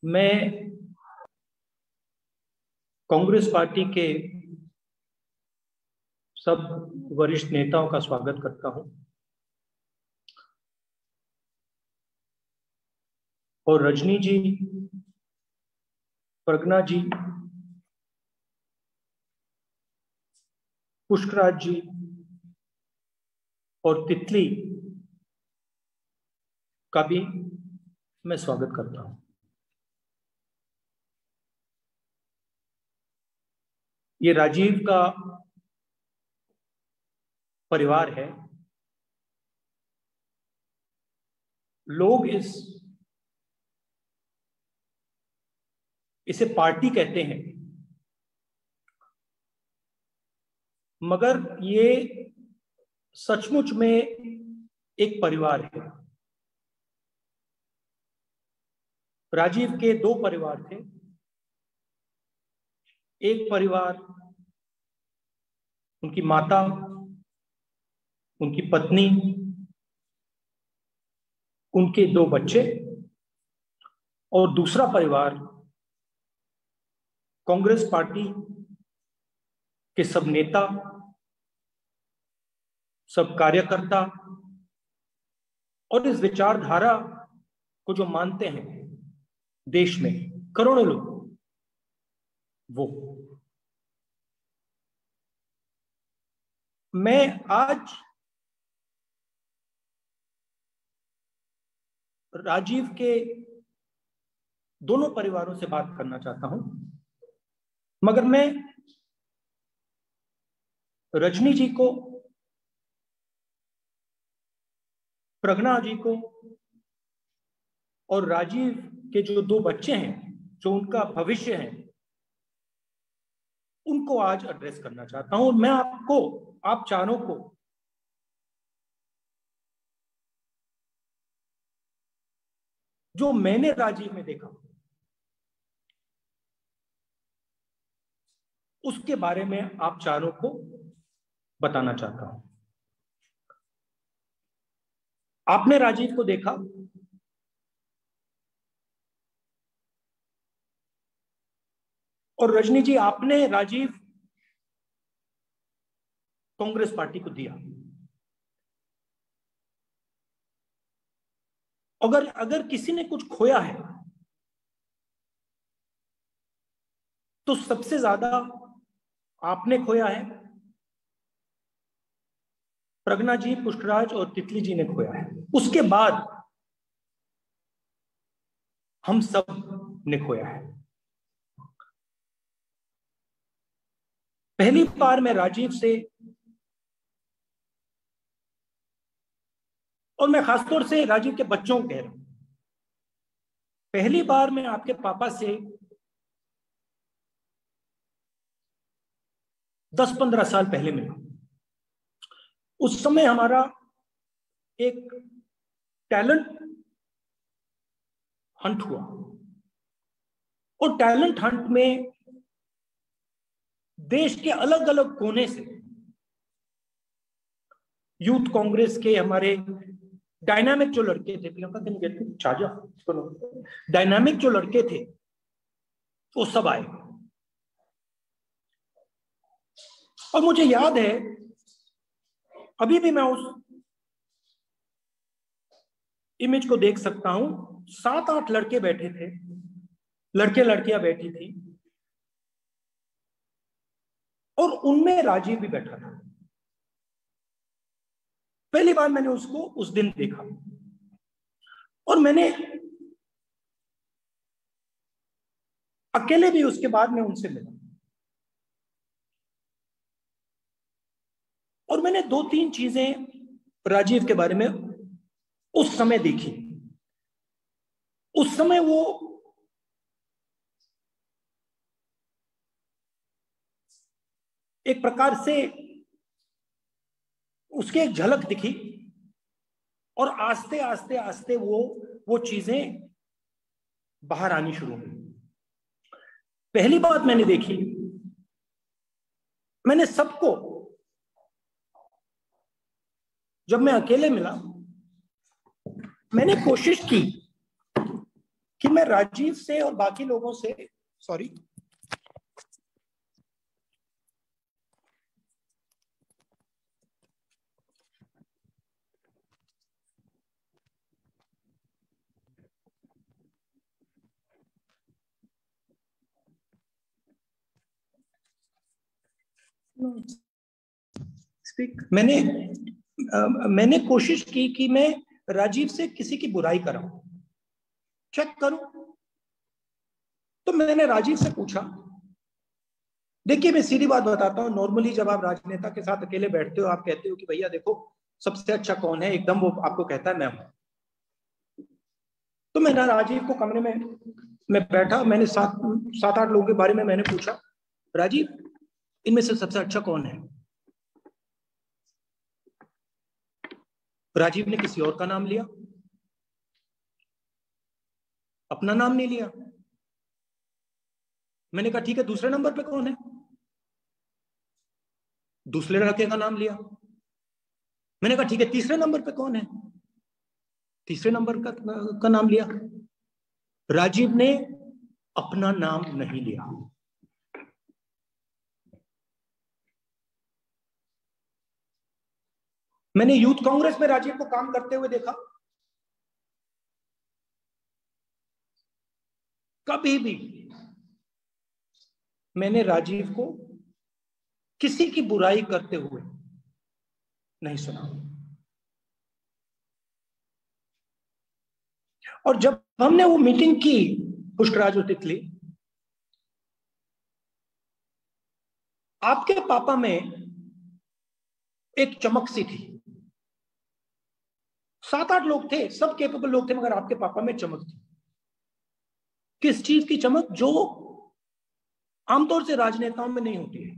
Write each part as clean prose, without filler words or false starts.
मैं कांग्रेस पार्टी के सब वरिष्ठ नेताओं का स्वागत करता हूं और रजनी जी, प्रज्ञा जी, पुष्कराज जी और तितली का भी मैं स्वागत करता हूं। ये राजीव का परिवार है। लोग इसे पार्टी कहते हैं, मगर ये सचमुच में एक परिवार है। राजीव के दो परिवार थे। एक परिवार उनकी माता, उनकी पत्नी, उनके दो बच्चे, और दूसरा परिवार कांग्रेस पार्टी के सब नेता, सब कार्यकर्ता और इस विचारधारा को जो मानते हैं देश में करोड़ों लोग, वो। मैं आज राजीव के दोनों परिवारों से बात करना चाहता हूं, मगर मैं रजनी जी को, प्रज्ञा जी को और राजीव के जो दो बच्चे हैं, जो उनका भविष्य है, उनको आज एड्रेस करना चाहता हूं। और मैं आप चारों को जो मैंने राजीव में देखा उसके बारे में आप चारों को बताना चाहता हूं। आपने राजीव को देखा, और रजनी जी, आपने राजीव कांग्रेस पार्टी को दिया। अगर किसी ने कुछ खोया है तो सबसे ज्यादा आपने खोया है, प्रज्ञा जी, पुष्कराज और तितली जी ने खोया है। उसके बाद हम सब ने खोया है। पहली बार मैं राजीव से, और मैं खासतौर से राजीव के बच्चों को कह रहा हूं, पहली बार मैं आपके पापा से 10-15 साल पहले मिला। उस समय हमारा एक टैलेंट हंट हुआ, और टैलेंट हंट में देश के अलग अलग कोने से यूथ कांग्रेस के हमारे डायनामिक जो लड़के थे, डायनामिक जो लड़के थे, वो सब आए। और मुझे याद है, अभी भी मैं उस इमेज को देख सकता हूं। 7-8 लड़के बैठे थे, लड़के लड़कियां बैठी थी, और उनमें राजीव भी बैठा था। पहली बार मैंने उसको उस दिन देखा, और मैंने अकेले भी उसके बाद में उनसे मिला, और मैंने 2-3 चीजें राजीव के बारे में उस समय देखी। उस समय वो एक प्रकार से, उसकी एक झलक दिखी, और आस्ते आस्ते आस्ते वो चीजें बाहर आनी शुरू हुई। पहली बात मैंने देखी, मैंने सबको, जब मैं अकेले मिला, मैंने कोशिश की कि मैं राजीव से और बाकी लोगों से, सॉरी, मैंने कोशिश की कि मैं राजीव से किसी की बुराई कराऊं, चेक करूं। तो मैंने राजीव से पूछा, देखिए मैं सीधी बात बताता हूं, नॉर्मली जब आप राजनेता के साथ अकेले बैठते हो, आप कहते हो कि भैया देखो सबसे अच्छा कौन है, एकदम वो आपको कहता है मैं हूं। तो मैंने राजीव को कमरे में मैं बैठा, मैंने सात आठ लोगों के बारे में मैंने पूछा, राजीव इनमें से सबसे अच्छा कौन है? राजीव ने किसी और का नाम लिया, अपना नाम नहीं लिया। मैंने कहा ठीक है, दूसरे नंबर पे कौन है? दूसरे लड़के का नाम लिया। मैंने कहा ठीक है, तीसरे नंबर पे कौन है? तीसरे नंबर का नाम लिया। राजीव ने अपना नाम नहीं लिया। मैंने यूथ कांग्रेस में राजीव को काम करते हुए देखा, कभी भी मैंने राजीव को किसी की बुराई करते हुए नहीं सुना। और जब हमने वो मीटिंग की पुष्कराज और तितली, आपके पापा में एक चमक सी थी। 7-8 लोग थे, सब कैपेबल लोग थे, मगर आपके पापा में चमक थी। किस चीज की चमक? जो आमतौर से राजनेताओं में नहीं होती है।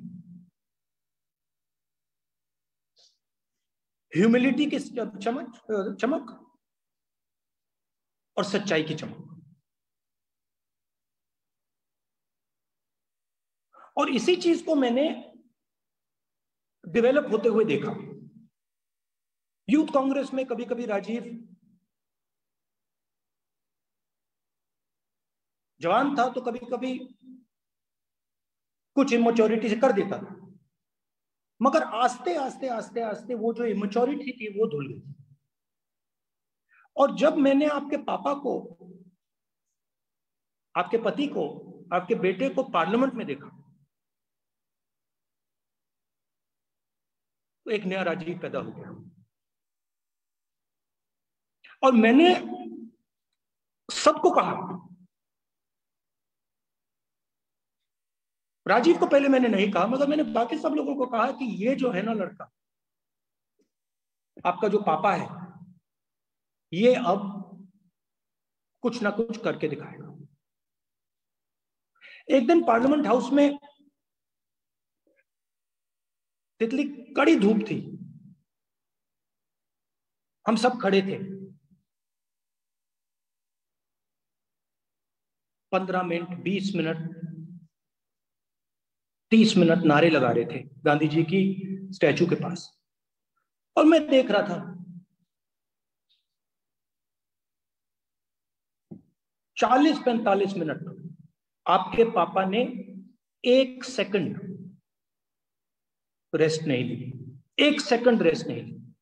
ह्यूमिलिटी की चमक और सच्चाई की चमक। और इसी चीज को मैंने डेवलप होते हुए देखा। यूथ कांग्रेस में कभी कभी राजीव जवान था तो कभी कभी कुछ इमेच्योरिटी से कर देता था, मगर आस्ते आस्ते आस्ते आस्ते वो जो इमेच्योरिटी थी वो धुल गई। और जब मैंने आपके पापा को, आपके पति को, आपके बेटे को पार्लियामेंट में देखा, तो एक नया राजीव पैदा हो गया। और मैंने सबको कहा, राजीव को पहले मैंने नहीं कहा, मगर मैंने बाकी सब लोगों को कहा कि ये जो है ना लड़का, आपका जो पापा है, ये अब कुछ ना कुछ करके दिखाएगा। एक दिन पार्लियामेंट हाउस में तितली, कड़ी धूप थी, हम सब खड़े थे, 15 मिनट, 20 मिनट, 30 मिनट नारे लगा रहे थे गांधी जी की स्टैचू के पास। और मैं देख रहा था 40-45 मिनट आपके पापा ने 1 सेकंड रेस्ट नहीं ली, 1 सेकंड रेस्ट नहीं ली।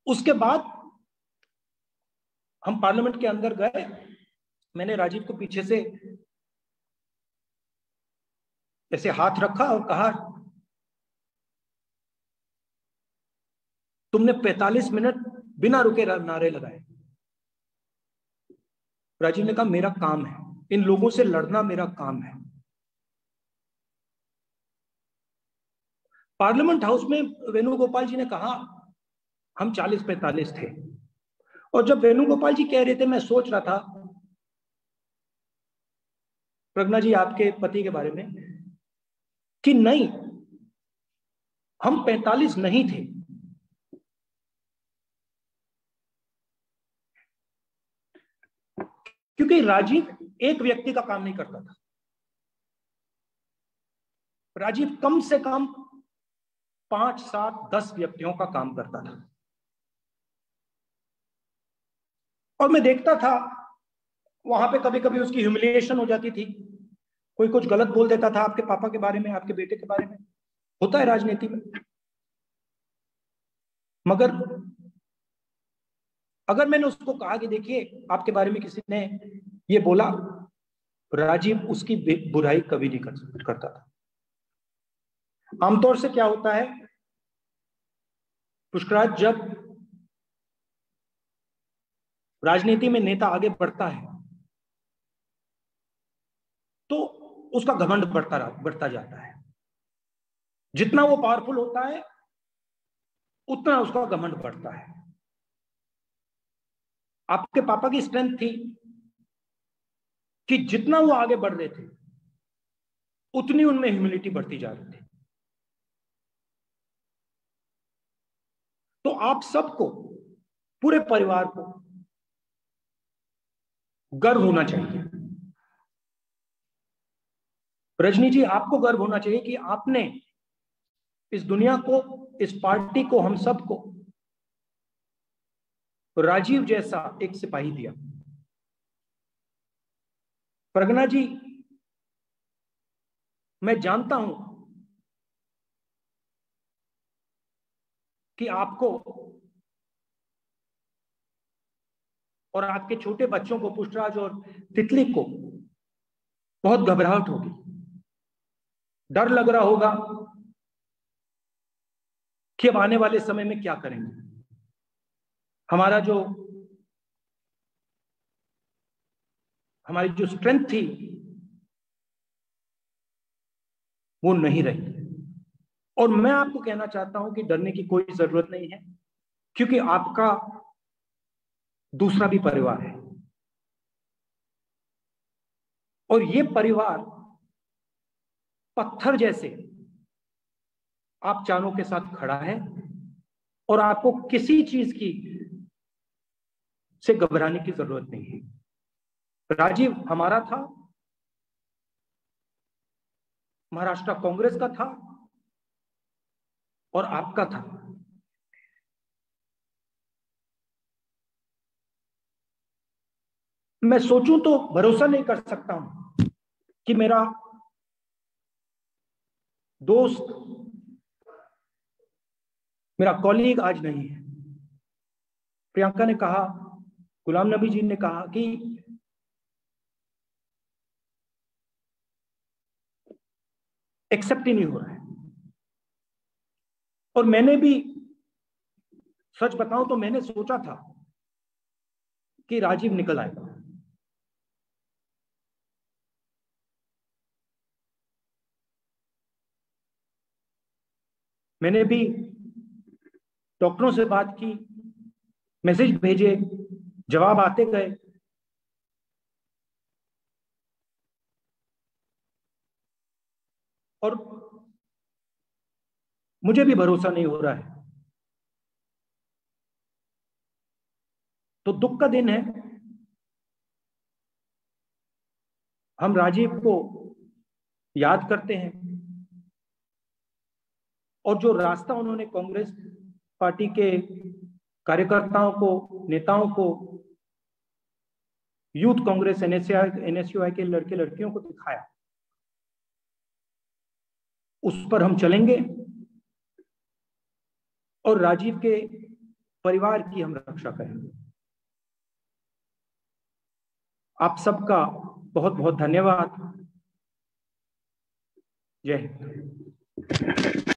उसके बाद हम पार्लियामेंट के अंदर गए, मैंने राजीव को पीछे से ऐसे हाथ रखा और कहा, तुमने 45 मिनट बिना रुके नारे लगाए। राजीव ने कहा, मेरा काम है, इन लोगों से लड़ना मेरा काम है। पार्लियामेंट हाउस में वेणुगोपाल जी ने कहा, हम 40-45 थे। और जब वेणुगोपाल जी कह रहे थे, मैं सोच रहा था प्रज्ञा जी आपके पति के बारे में, कि नहीं, हम 45 नहीं थे। क्योंकि राजीव एक व्यक्ति का काम नहीं करता था, राजीव कम से कम 5, 7, 10 व्यक्तियों का काम करता था। और मैं देखता था वहां पे कभी कभी उसकी ह्यूमिलिएशन हो जाती थी, कोई कुछ गलत बोल देता था आपके पापा के बारे में, आपके बेटे के बारे में, होता है राजनीति में। मगर अगर मैंने उसको कहा कि देखिए आपके बारे में किसी ने ये बोला, राजीव उसकी बुराई कभी नहीं करता था। आमतौर से क्या होता है पुष्कराज, जब राजनीति में नेता आगे बढ़ता है तो उसका घमंड बढ़ता जाता है। जितना वो पावरफुल होता है उतना उसका घमंड बढ़ता है। आपके पापा की स्ट्रेंथ थी कि जितना वो आगे बढ़ रहे थे उतनी उनमें ह्यूमिलिटी बढ़ती जा रही थी। तो आप सबको, पूरे परिवार को गर्व होना चाहिए। रजनी जी, आपको गर्व होना चाहिए कि आपने इस दुनिया को, इस पार्टी को, हम सबको राजीव जैसा एक सिपाही दिया। प्रज्ञा जी, मैं जानता हूं कि आपको और आपके छोटे बच्चों को, पुष्पराज और तितली को, बहुत घबराहट होगी, डर लग रहा होगा कि अब आने वाले समय में क्या करेंगे। हमारी जो स्ट्रेंथ थी वो नहीं रही। और मैं आपको कहना चाहता हूं कि डरने की कोई जरूरत नहीं है, क्योंकि आपका दूसरा भी परिवार है और ये परिवार पत्थर जैसे आप चारों के साथ खड़ा है और आपको किसी चीज की से घबराने की जरूरत नहीं है। राजीव हमारा था, महाराष्ट्र कांग्रेस का था और आपका था। मैं सोचूं तो भरोसा नहीं कर सकता हूं कि मेरा दोस्त, मेरा कॉलीग आज नहीं है। प्रियंका ने कहा, गुलाम नबी जी ने कहा कि एक्सेप्ट ही नहीं हो रहा है। और मैंने भी, सच बताऊं तो मैंने सोचा था कि राजीव निकल आएगा। मैंने भी डॉक्टरों से बात की, मैसेज भेजे, जवाब आते गए। और मुझे भी भरोसा नहीं हो रहा है। तो दुख का दिन है। हम राजीव को याद करते हैं और जो रास्ता उन्होंने कांग्रेस पार्टी के कार्यकर्ताओं को, नेताओं को, यूथ कांग्रेस एनएसयूआई के लड़के लड़कियों को दिखाया, उस पर हम चलेंगे और राजीव के परिवार की हम रक्षा करेंगे। आप सबका बहुत बहुत धन्यवाद। जय हिंद।